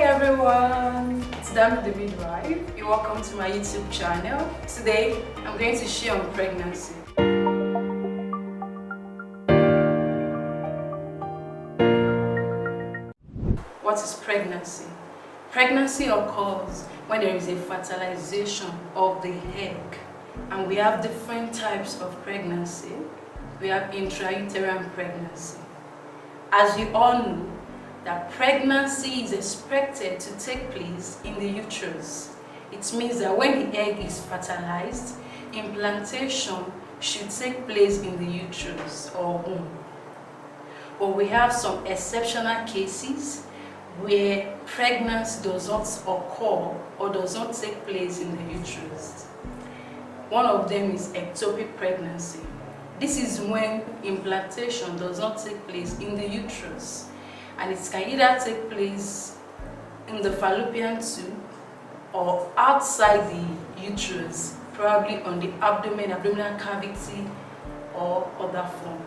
everyone, it's Damithemidwife. You're welcome to my YouTube channel. Today, I'm going to share on pregnancy. What is pregnancy? Pregnancy occurs when there is a fertilization of the egg, and we have different types of pregnancy. We have intrauterine pregnancy. As we all know, that pregnancy is expected to take place in the uterus. It means that when the egg is fertilized, implantation should take place in the uterus or womb. But we have some exceptional cases where pregnancy does not occur or does not take place in the uterus. One of them is ectopic pregnancy. This is when implantation does not take place in the uterus, and it can either take place in the fallopian tube or outside the uterus, probably on the abdominal cavity or other form.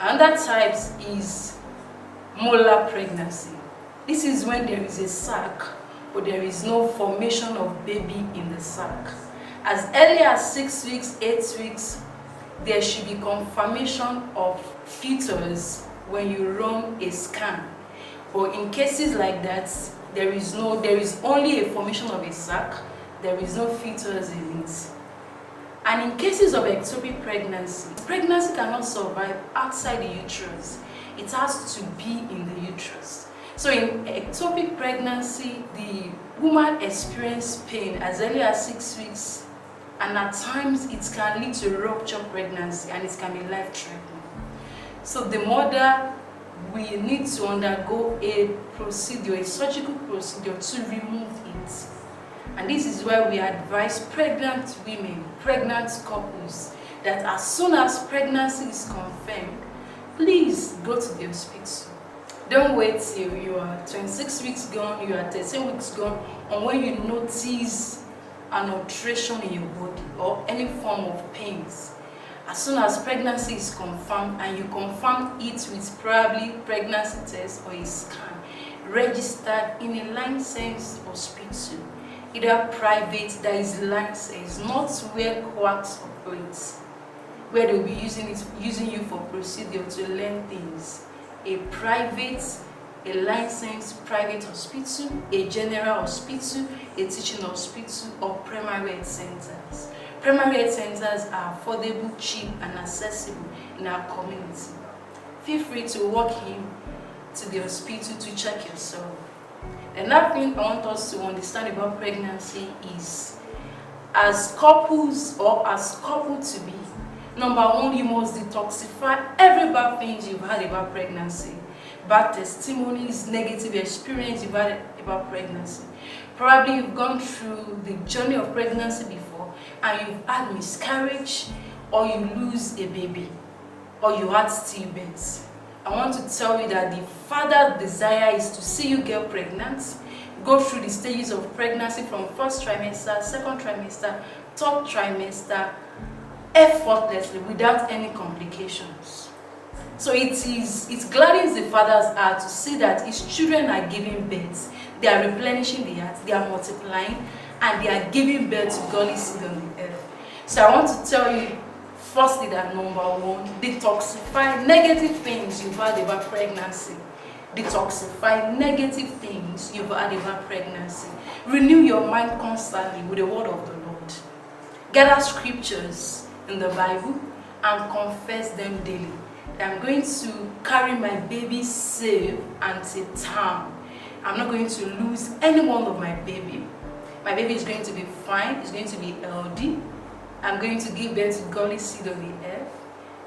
Another type is molar pregnancy. This is when there is a sac, but there is no formation of baby in the sac. As early as 6 weeks, 8 weeks, there should be confirmation of fetus when you run a scan. But in cases like that, there is only a formation of a sac, there is no fetus in it. And in cases of ectopic pregnancy, pregnancy cannot survive outside the uterus. It has to be in the uterus. So in ectopic pregnancy, the woman experiences pain as early as 6 weeks, and at times it can lead to rupture pregnancy, and it can be life-threatening. So the mother will need to undergo a surgical procedure to remove it. And this is where we advise pregnant women, pregnant couples, that as soon as pregnancy is confirmed, please go to the hospital. Don't wait till you are 26 weeks gone, you are 13 weeks gone, or when you notice an alteration in your body or any form of pains. As soon as pregnancy is confirmed, and you confirm it with probably pregnancy test or a scan, registered in a licensed hospital, either private that is licensed, not where quacks operate, where they'll be using you for procedure to learn things. A licensed private hospital, a general hospital, a teaching hospital, or primary health centers. Primary health centers are affordable, cheap, and accessible in our community. Feel free to walk in to the hospital to check yourself. Another thing I want us to understand about pregnancy is, as couples or as couple to be, number one, you must detoxify every bad things you've had about pregnancy. Bad testimonies, negative experience you've had about pregnancy. Probably you've gone through the journey of pregnancy before, and you've had miscarriage, or you lose a baby, or you had stillbirth. I want to tell you that the father's desire is to see you get pregnant, go through the stages of pregnancy from first trimester, second trimester, third trimester, effortlessly, without any complications. So it gladdens the father's heart to see that his children are giving birth, they are replenishing the earth, they are multiplying, and they are giving birth to godly seed on the earth. So I want to tell you, firstly, that number one, detoxify negative things you've had about pregnancy. Detoxify negative things you've had about pregnancy. Renew your mind constantly with the word of the Lord. Gather scriptures in the Bible and confess them daily. I'm going to carry my baby safe until term. I'm not going to lose any one of my baby. My baby is going to be fine, it's going to be healthy. I'm going to give birth to godly seed on the earth.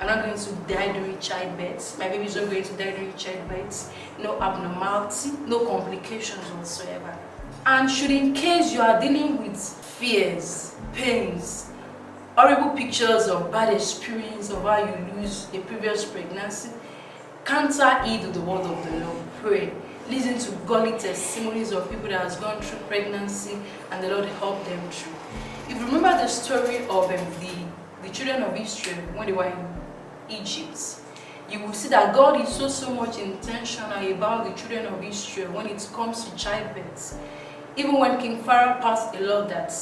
I'm not going to die during childbirth. My baby is not going to die during childbirth. No abnormality, no complications whatsoever. And should, in case you are dealing with fears, pains, horrible pictures of bad experience of how you lose a previous pregnancy, counter it with the word of the Lord. Pray. Listen to godly testimonies of people that has gone through pregnancy, and the Lord helped them through. If you remember the story of the children of Israel when they were in Egypt, you will see that God is so much intentional about the children of Israel when it comes to childbirth. Even when King Pharaoh passed a law that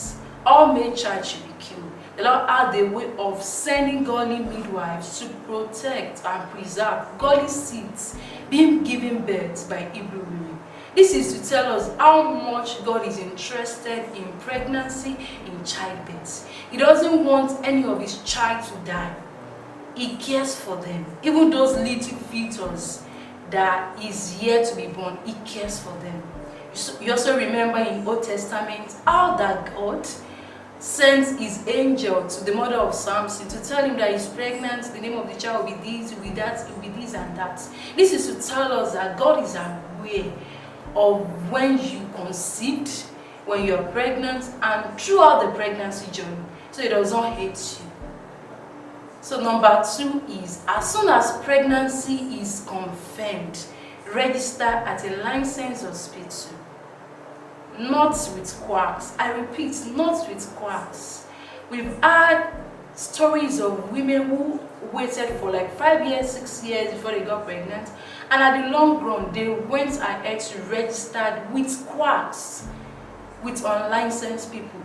all male child should be killed, the Lord had a way of sending godly midwives to protect and preserve godly seeds being given birth by Hebrew women. This is to tell us how much God is interested in pregnancy, in childbirth. He doesn't want any of his child to die. He cares for them. Even those little fetus that is yet to be born, he cares for them. You also remember in Old Testament how that God sends his angel to the mother of Samson to tell him that he's pregnant, the name of the child will be this, will be that, will be this and that. This is to tell us that God is aware of when you conceived, when you're pregnant, and throughout the pregnancy journey, so he does not hate you. So number 2 is, as soon as pregnancy is confirmed, register at a licensed hospital. Not with quacks. I repeat, not with quacks. We've had stories of women who waited for like 5 years, 6 years before they got pregnant, and at the long run, they went ahead to register with quacks, with unlicensed people.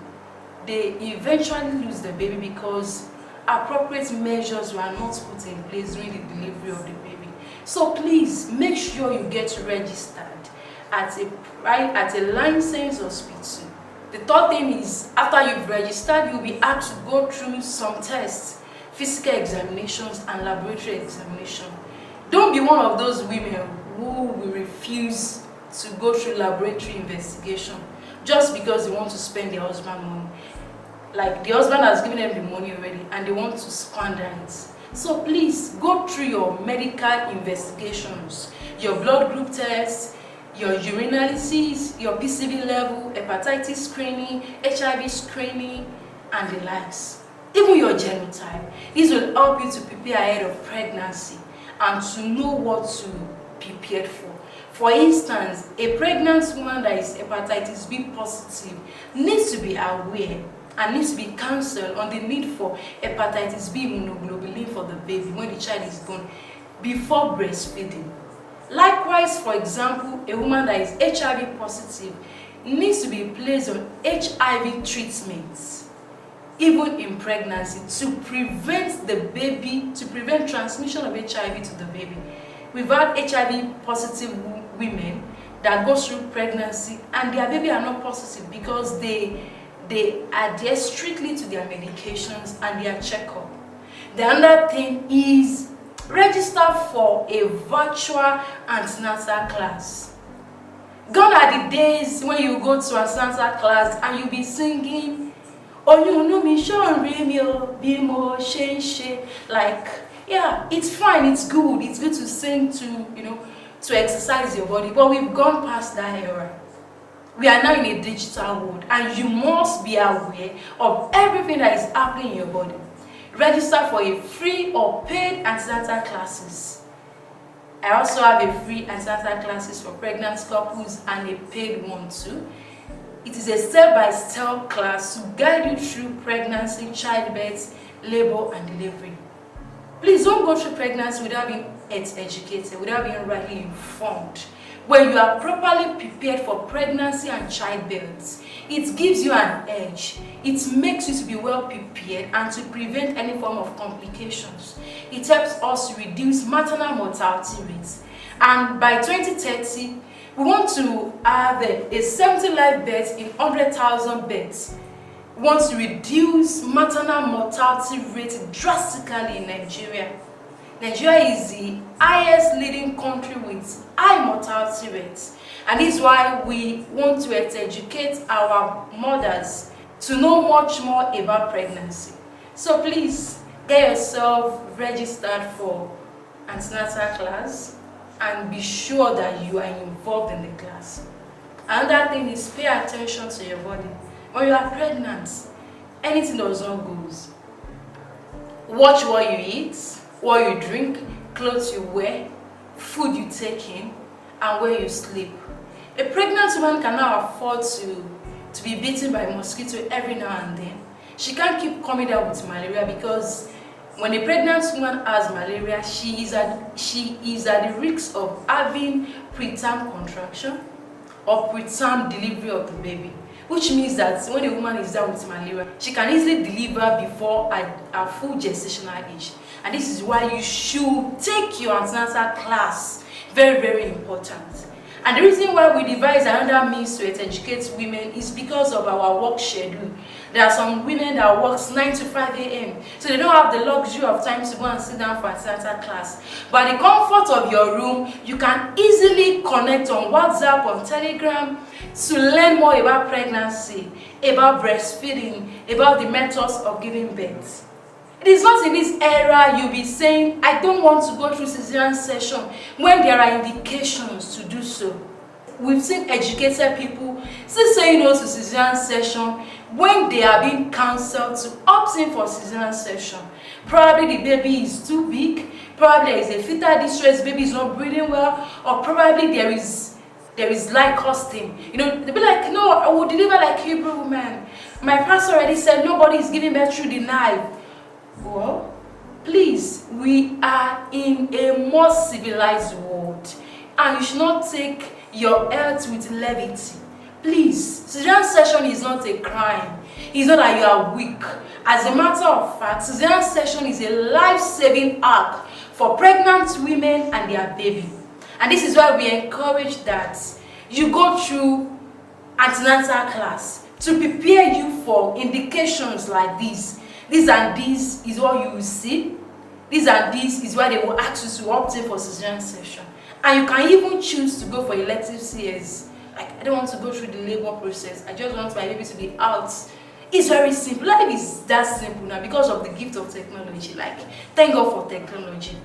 They eventually lose the baby because appropriate measures were not put in place during the delivery of the baby. So please make sure you get registered at a licensed hospital. The third thing is, after you've registered, you'll be asked to go through some tests, physical examinations and laboratory examination. Don't be one of those women who will refuse to go through laboratory investigation just because they want to spend their husband's money. Like the husband has given them the money already and they want to squander it. So please go through your medical investigations, your blood group tests, your urinalysis, your PCV level, hepatitis screening, HIV screening, and the likes. Even your genotype. This will help you to prepare ahead of pregnancy and to know what to be prepared for. For instance, a pregnant woman that is hepatitis B positive needs to be aware and needs to be counseled on the need for hepatitis B immunoglobulin for the baby when the child is born before breastfeeding. Likewise, for example, a woman that is HIV positive needs to be placed on HIV treatments even in pregnancy to prevent the baby, to prevent transmission of HIV to the baby. We've had HIV positive women that go through pregnancy and their baby are not positive because they adhere strictly to their medications and their checkup. The other thing is, register for a virtual antenatal class. Gone are the days when you go to antenatal class and you'll be singing, oh, you know me, like, yeah, it's fine, it's good to sing, to exercise your body, but we've gone past that era. We are now in a digital world and you must be aware of everything that is happening in your body. Register for a free or paid antenatal classes. I also have a free antenatal classes for pregnant couples and a paid one too. It is a step-by-step class to guide you through pregnancy, childbirth, labor, and delivery. Please don't go through pregnancy without being educated, without being rightly informed. When you are properly prepared for pregnancy and childbirth, it gives you an edge. It makes you to be well prepared and to prevent any form of complications. It helps us to reduce maternal mortality rates. And by 2030, we want to have a 70 live births in 100,000 births. We want to reduce maternal mortality rate drastically in Nigeria. Nigeria is the highest leading country with high mortality rates, and this is why we want to educate our mothers to know much more about pregnancy. So please get yourself registered for antenatal class and be sure that you are involved in the class. Another thing is, pay attention to your body. When you are pregnant, anything does not go. Watch what you eat, what you drink, clothes you wear, food you take in, and where you sleep. A pregnant woman cannot afford to be bitten by a mosquito every now and then. She can't keep coming down with malaria because When a pregnant woman has malaria, she is at the risk of having preterm contraction or preterm delivery of the baby, which means that when a woman is down with malaria, she can easily deliver before her full gestational age. And this is why you should take your antenatal class. Very, very important. And the reason why we devise another means to educate women is because of our work schedule. There are some women that work 9 to 5 a.m. So they don't have the luxury of time to go and sit down for antenatal class. But the comfort of your room, you can easily connect on WhatsApp, on Telegram, to learn more about pregnancy, about breastfeeding, about the methods of giving birth. It is not in this era you'll be saying, I don't want to go through cesarean section, when there are indications to do so. We've seen educated people still saying no to cesarean section when they are being counseled to opt in for cesarean section. Probably the baby is too big, probably there is a fetal distress, baby is not breathing well, or probably there is light costing. They'll be like, no, I will deliver like Hebrew woman. My pastor already said nobody is giving birth through the knife. Well, please, we are in a more civilized world, and you should not take your health with levity. Please, cesarean section is not a crime. It's not that you are weak. As a matter of fact, cesarean section is a life-saving act for pregnant women and their baby. And this is why we encourage that you go through antenatal class to prepare you for indications like this. This and this is what you will see. This and this is why they will ask you to opt in for cesarean section. And you can even choose to go for elective CS. Like, I don't want to go through the labor process. I just want my baby to be out. It's very simple. Life is that simple now because of the gift of technology. Like, thank God for technology.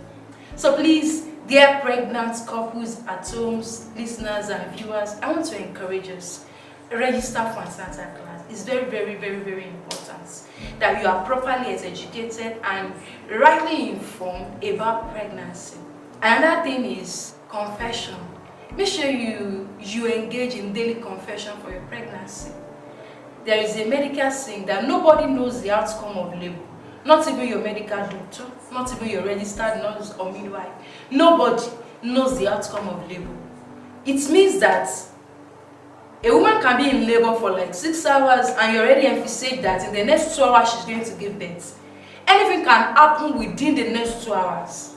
So please, dear pregnant couples at home, listeners and viewers, I want to encourage us. Register for antenatal class. It's very, very, very, very important that you are properly educated and rightly informed about pregnancy. Another thing is confession. Make sure you engage in daily confession for your pregnancy. There is a medical saying that nobody knows the outcome of labor. Not even your medical doctor, not even your registered nurse or midwife. Nobody knows the outcome of labor. It means that a woman can be in labor for like 6 hours and you already emphasize that in the next 2 hours she's going to give birth. Anything can happen within the next 2 hours.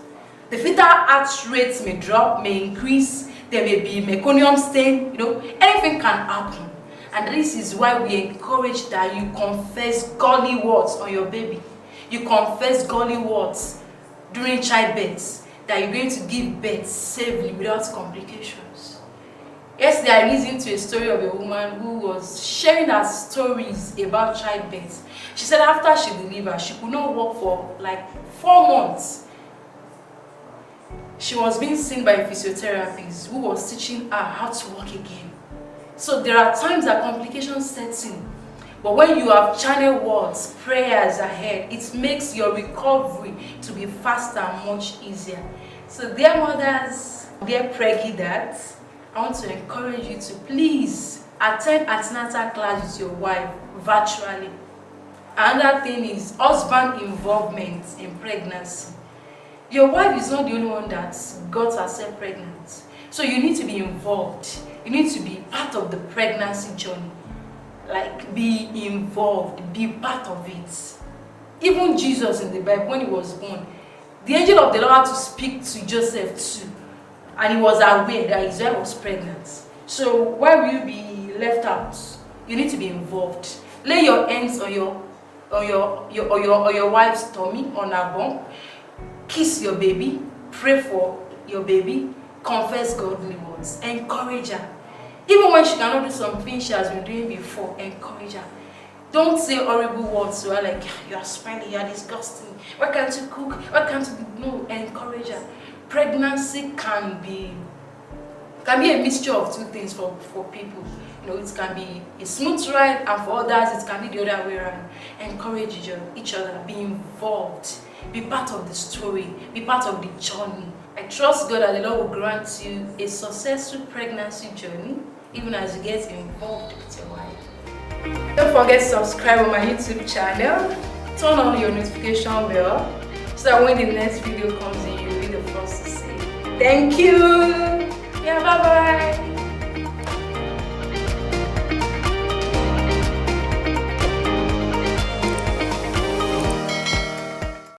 The fetal heart rate may drop, may increase, there may be meconium stain, anything can happen. And this is why we encourage that you confess godly words on your baby. You confess godly words during childbirth, that you're going to give birth safely without complications. Yesterday, I listened to a story of a woman who was sharing her stories about childbirth. She said after she delivered, she could not walk for like 4 months. She was being seen by a physiotherapist who was teaching her how to walk again. So there are times that complications set in. But when you have channel words, prayers ahead, it makes your recovery to be faster and much easier. So dear mothers, dear Preggy dads, I want to encourage you to please attend antenatal class with your wife virtually. Another thing is husband involvement in pregnancy. Your wife is not the only one that got herself pregnant. So you need to be involved. You need to be part of the pregnancy journey. Like, be involved, be part of it. Even Jesus in the Bible, when he was born, the angel of the Lord had to speak to Joseph too. And he was aware that his wife was pregnant. So why will you be left out? You need to be involved. Lay your hands on your wife's tummy, on her bump. Kiss your baby. Pray for your baby. Confess godly words. Encourage her. Even when she cannot do something she has been doing before, encourage her. Don't say horrible words to her like, you are smelly, you are disgusting. Why can't you cook? Why can't you? No, encourage her. Pregnancy can be a mixture of two things for people. It can be a smooth ride, and for others, it can be the other way around. Encourage each other, be involved, be part of the story, be part of the journey. I trust God that the Lord will grant you a successful pregnancy journey, even as you get involved with your wife. Don't forget to subscribe on my YouTube channel, turn on your notification bell, so that when the next video comes in, you'll be the first to say thank you. Yeah, bye bye.